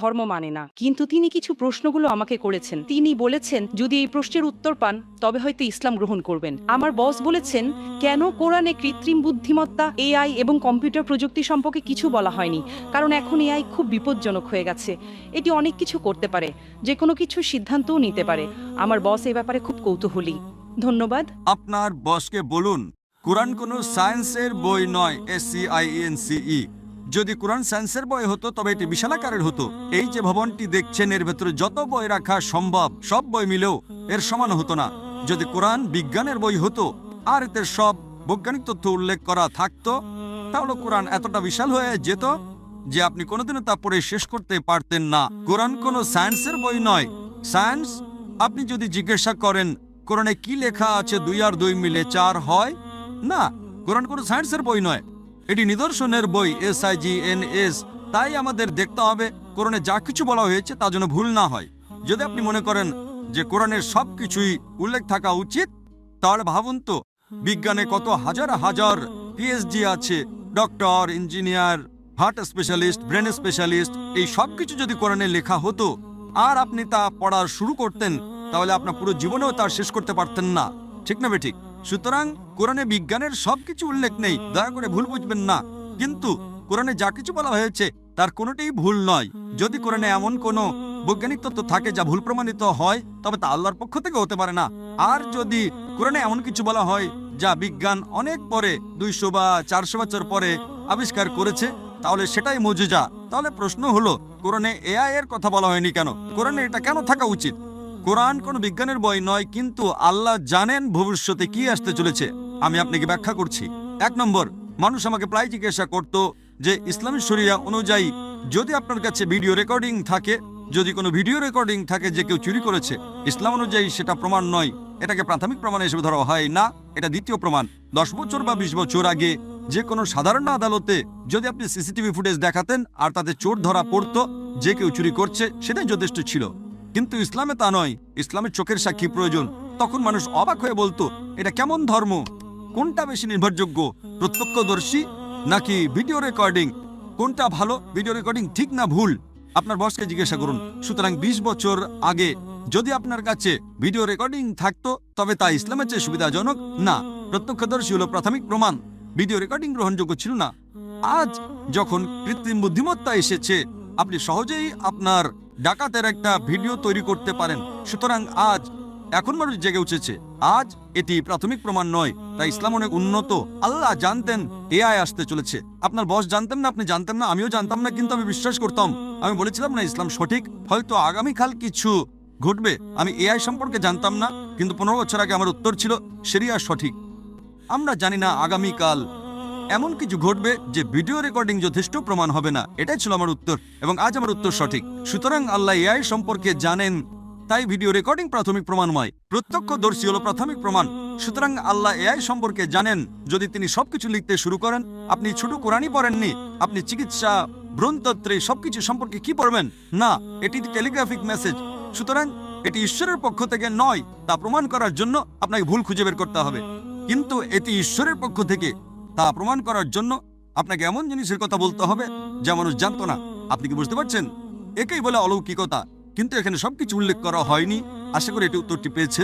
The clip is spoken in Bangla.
ধর্ম মানে না, কিন্তু তিনি কিছু প্রশ্নগুলো আমাকে করেছেন। তিনি বলেছেন যদি এই প্রশ্নের উত্তর পান তবে হয়তো ইসলাম গ্রহণ করবেন। আমার বস বলেছেন কেন কোরআনে কৃত্রিম বুদ্ধিমত্তা, এআই এবং কম্পিউটার প্রযুক্তি সম্পর্কে কিছু বলা হয়নি, কারণ এখন এআই খুব বিপজ্জনক হয়ে গেছে। এটি অনেক কিছু করতে পারে, যে কোনো কিছু সিদ্ধান্তও নিতে পারে। আমার বস এই ব্যাপারে খুব কৌতূহলী। ধন্যবাদ। আপনার বসকে বলুন কোরআন কোনো সায়েন্সের বই নয়, SCIENCE। যদি কোরআন সায়েন্সের বই হতো তবে এটি বিশাল আকারের হতো। এই যে ভবনটি দেখছেন এর ভেতরে যত বই রাখা সম্ভব সব বই মিলেও এর সমান হতো না। যদি কোরআন বিজ্ঞানের বই হতো আর এতে সব বৈজ্ঞানিক তথ্য উল্লেখ করা থাকতো, তাহলে কোরআন এতটা বিশাল হয়ে যেত যে আপনি কোনোদিনও তা পড়ে শেষ করতে পারতেন না। কোরআন কোনো সায়েন্সের বই নয়। সায়েন্স, আপনি যদি জিজ্ঞাসা করেন কোরআনে কি লেখা আছে 2 আর 2 মিলে 4 হয় না, কোরআন কোনো সায়েন্সের বই নয়, এটি নিদর্শনের বই, SIGNS। তাই আমাদের দেখতে হবে কোরআনে যা কিছু বলা হয়েছে তা যেন ভুল না হয়। যদি আপনি মনে করেন যে কোরআনের সব কিছুই উল্লেখ থাকা উচিত, তাহলে ভাবুন তো বিজ্ঞানে কত হাজার হাজার PhD আছে, doctor, engineer, heart specialist, brain specialist. এই সব কিছু যদি কোরআনে লেখা হতো আর আপনি তা পড়া শুরু করতেন, তাহলে আপনার পুরো জীবনেও তা শেষ করতে পারতেন না। ঠিক না বেঠিক? সুতরাং কোরআনে বিজ্ঞানের সবকিছু উল্লেখ নেই, দয়া করে ভুল বুঝবেন না। কিন্তু কোরআনে যা কিছু বলা হয়েছে তার কোনোটাই ভুল নয়। যদি কোরআনে এমন কোনো বৈজ্ঞানিক তত্ত্ব থাকে যা ভুল প্রমাণিত হয়, তবে তা আল্লাহর পক্ষ থেকে হতে পারে না। আর যদি কোরআনে এমন কিছু বলা হয় যা বিজ্ঞান অনেক পরে, 200 বা 400 বছর পরে আবিষ্কার করেছে, তাহলে সেটাই মুজিজা। তাহলে প্রশ্ন হলো কোরআনে AI এর কথা বলা হয়নি কেন? কোরআনে এটা কেন থাকা উচিত? কোরআন কোনো বিজ্ঞানের বই নয়, কিন্তু আল্লাহ জানেন ভবিষ্যতে কি আসতে চলেছে। আমি আপনাকে ব্যাখ্যা করছি। 1 নম্বর, মানুষ আমাকে প্রায় জিজ্ঞাসা করত যে ইসলামী শরিয়া অনুযায়ী যদি আপনার কাছে ভিডিও রেকর্ডিং থাকে, যদি কোনো ভিডিও রেকর্ডিং থাকে যে কেউ চুরি করেছে, ইসলাম অনুযায়ী সেটা প্রমাণ নয়, এটাকে প্রাথমিক প্রমাণ হিসেবে ধরা হয় না, এটা দ্বিতীয় প্রমাণ। 10 বছর বা 20 বছর আগে যে কোনো সাধারণ আদালতে যদি আপনি CCTV ফুটেজ দেখাতেন আর তাতে চোর ধরা পড়তো যে কেউ চুরি করছে, সেটাই যথেষ্ট ছিল। কিন্তু ইসলামে তা নয়, ইসলামের চোখের সাক্ষী প্রয়োজন। তখন মানুষ অবাক হয়ে বলতো এটা কেমন ধর্ম, কোনটা বেশি নির্ভরযোগ্য, প্রত্যক্ষদর্শী নাকি ভিডিও রেকর্ডিং? কোনটা ভালো, ভিডিও রেকর্ডিং ঠিক না ভুল? আপনার বসকে জিজ্ঞাসা করুন। সুতরাং 20 বছর আগে যদি আপনার কাছে ভিডিও রেকর্ডিং থাকতো তবে তা ইসলামের চেয়ে সুবিধাজনক না। প্রত্যক্ষদর্শী হলো প্রাথমিক প্রমাণ, ভিডিও রেকর্ডিং গ্রহণযোগ্য ছিল না। আজ যখন কৃত্রিম বুদ্ধিমত্তা এসেছে, আপনি সহজেই আপনার ডাকাতের একটা ভিডিও তৈরি করতে পারেন। সুতরাং আজ এখন মানুষ জেগে উঠেছে। আজ এটি প্রাথমিক প্রমাণ নয়, তাই ইসলাম অনেক উন্নত। আল্লাহ জানতেন AI আসতে চলেছে, আপনার বস জানতেন না, আপনি জানতেন না, আমিও জানতাম না, কিন্তু আমি বিশ্বাস করতাম। আমি বলেছিলাম না ইসলাম সঠিক, হয়তো আগামীকাল কিছু ঘটবে। আমি AI সম্পর্কে জানতাম না, কিন্তু 15 বছর আগে আমার উত্তর ছিল শরিয়া সঠিক। আমরা জানি না আগামীকাল এমন কিছু ঘটবে যে ভিডিও রেকর্ডিং যথেষ্ট প্রমাণ হবে না। এটাই ছিল আমার উত্তর, এবং আজ আমার উত্তর সঠিক। সুতরাং আল্লাহ AI সম্পর্কে জানেন, তাই ভিডিও রেকর্ডিং প্রাথমিক প্রমাণময়, প্রত্যক্ষদর্শী হলো প্রাথমিক প্রমাণ। সুতরাং আল্লাহ AI সম্পর্কে জানেন। যদি তিনি সবকিছু লিখতে শুরু করেন, আপনি ছোট কোরআনই পড়েননি, আপনি চিকিৎসা, ভ্রূণতত্ত্বে সবকিছু সম্পর্কে কি পড়বেন? না, এটি টেলিগ্রাফিক মেসেজ। সুতরাং এটি ঈশ্বরের পক্ষ থেকে নয়, তা প্রমাণ করার জন্য আপনাকে ভুল খুঁজে বের করতে হবে। কিন্তু এটি ঈশ্বরের পক্ষ থেকে, তা প্রমাণ করার জন্য আপনাকে এমন জিনিসের কথা বলতে হবে যা মানুষ জানতো না। আপনি কি বুঝতে পারছেন? একেই বলে অলৌকিকতা। কিন্তু এখানে সবকিছু উল্লেখ করা হয়নি। আশা করি এটি উত্তরটি পেয়েছে।